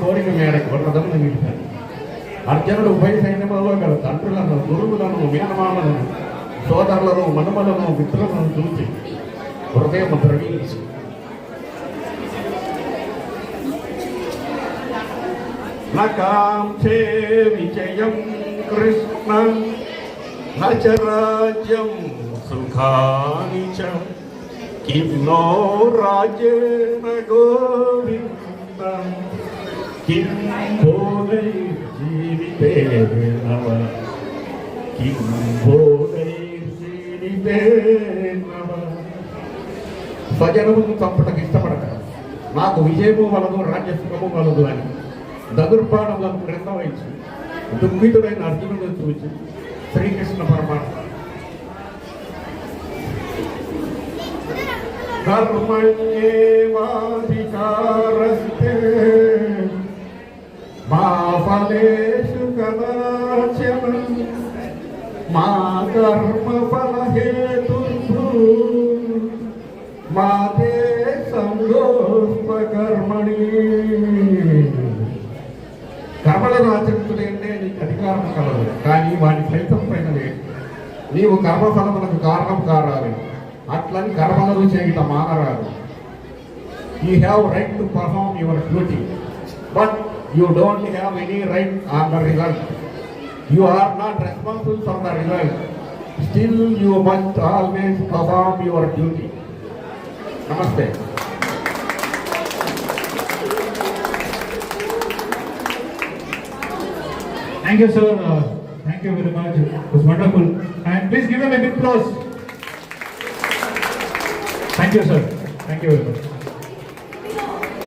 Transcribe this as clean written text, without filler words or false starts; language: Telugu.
కోరిక మేరకు ఉన్నదమ్మును నిలిపారు. అర్జునుడు ఉభయ సైన్యములలో గల తండ్రులను, గురువులను, మేనమామలను, సోదరులను, మనుమలను, మిత్రులను చూసి హృదయం ద్రవించి నకాంక్షే విజయం కృష్ణ నచ రాజ్యం సుఖాని చ కిం నో రాజ్యేన గోవింద కిం భోగైర్జీవితేన వా కిం భోగైర్జీవితేన వా. స్వజనమును చంపటకు ఇష్టపడక నాకు విజయము వలదు, రాజ్యసుఖము వలదు అని దగుర్పాణములను క్రింద వహించి దుఃఖితుడైన అర్జునుడు చూచి శ్రీకృష్ణ పరమాత్మ కర్మణ్యేవాధికారస్తే మా ఫలేషు కదాచన మా కర్మ ఫలహేతుర్భూ మా తే సంగోపకర్మణి. కర్మలను ఆచరించులేంటే నీకు అధికారం కలదు, కానీ వాటి ఫలితం పైన లేదు. నీవు కర్మఫలములకు కారణం కారాలి, అట్లని కర్మలను చేయటం మానరాదు. You have right to perform your duty, but you don't have any right on the result. You are not responsible for the result. Still you must always perform your duty. నమస్తే. Thank you, sir. Thank you very much. It was wonderful. And please give him a big applause. Thank you, sir. Thank you very much.